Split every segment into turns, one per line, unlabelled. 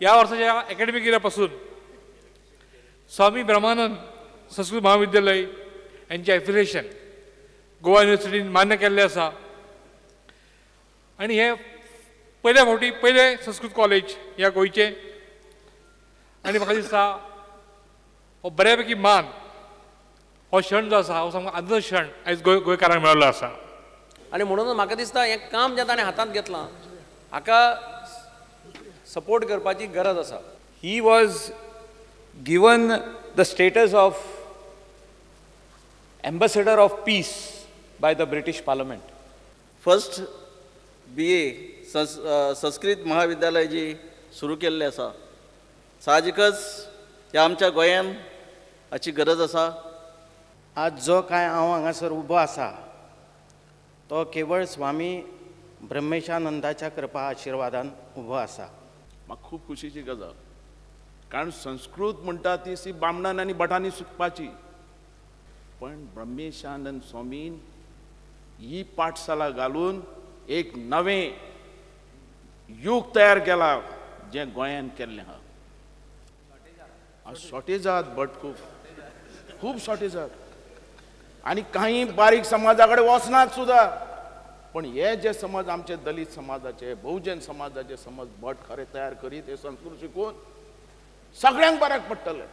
या वर्षाच्या अकॅडमिक इयरापासून स्वामी ब्रह्मानंद संस्कृत महाविद्यालय यांचे एफिलिएशन गोवा युनिव्हर्सिटीन मान्य केल्लें आसा आनी हे पहिल्या फावटी पहिले संस्कृत कॉलेज ह्या गोंयचे आनी म्हाका दिसता हो बऱ्यापैकी मान हो क्षण जो आसा हो सामको आदर्श क्षण आयज गोंयकारांक मेळिल्लो आसा
आणि म्हणून म्हाका दिसता हें काम जें ताणें हातांत घेतलां हाका सपोर्ट करपाची गरज आसा.
He was given the status of ambassador of peace by the British Parliament.
First BA Sanskrit महाविद्यालय जी सुरू केल्लें आसा साहजिकच ह्या आमच्या गोंयांत हाची गरज आसा.
आज जो काय हांव हांगासर उबो आसा तो केवळ स्वामी ब्रह्मेशानंदाच्या कृपा आशिर्वादान उबो आसा.
म्हाका खूब खुशीची गजाल कारण संस्कृत म्हणटा ती सी बामणान आनी भटांनी शिकपाची पण ब्रह्मेशानंद स्वामीन ही पाठशाला घालून एक नवें युग तयार केला जे गोंयान केल्लें आहा. शॉर्टेज आहात बट खूब शॉर्टेज आहात आनी काही बारीक समाजा कडेन वचनात सुद्दां पण हे जे समज आमचे दलित समाजाचे बहुजन समाजाचे समज भट खरे तयार करीत हे संस्कृत शिकून सगळ्यांक बऱ्याक पडटलें.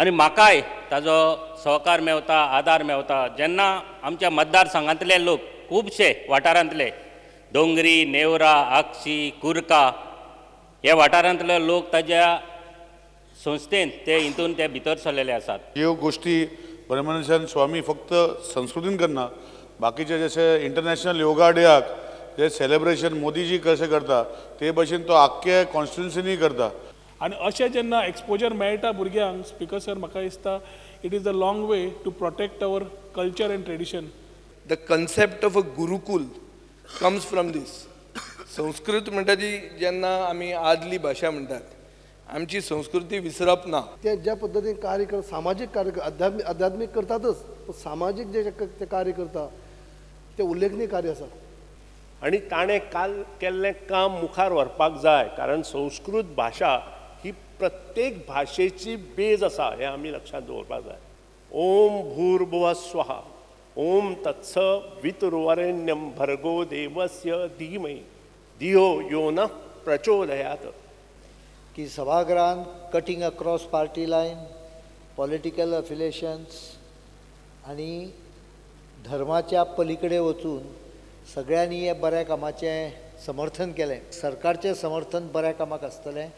आनी म्हाकाय ताजो सहकार मेवता आदार मेवता जेन्ना आमच्या मतदारसंघांतले लोक खुबशे वाठारांतले दोंगरी नेवरा आक्षी कुर्का ह्या वाठारांतले लोक ताज्या संस्थेन ते हितून ते भितर सरलेले आसात.
ह्यो गोष्टी ब्रह्मानंद स्वामी फक्त संस्कृतीन करना बाकीचे जसे इंटरनॅशनल योगा डेयाक जे सेलिब्रेशन मोदीजी कशें करता ते भशेन तो आख्खे कॉन्स्टिट्युन्सीनी करता.
आनी अशें जेन्ना एक्सपोजर मेळटा भुरग्यांक स्पिकर सर म्हाका दिसता it is a long way to protect our culture and tradition.
The concept of a gurukul comes from this. Sanskrit म्हणटा ती जेन्ना आमी आदली भाशा म्हणटात आमची संस्कृती विसरप ना.
ते ज्या पद्धतीने कार्य कर सामाजिक कार्य आध्यात्मिक करतातच पण सामाजिक जे ते कार्य करता ते उल्लेखनीय कार्य आसा.
आणि ताणें काल केल्लें काम मुखार व्हरपाक जाय कारण संस्कृत भाशा ही प्रत्येक भाशेची बेज आसा हें आमी लक्षांत दवरपाक जाय. ओम भूर्भुवः स्वहा ओम तत्स वितुर्वरेण्यं भर्गो देवस्य धीमहि धियो यो नः प्रचोदयात्.
की सभागृहान cutting across party line political affiliations आनी धर्माच्या पलीकडे वचून सगळ्यांनी हे बऱ्या कामाचें समर्थन केलें. सरकारचें समर्थन बऱ्या कामाक आसतलें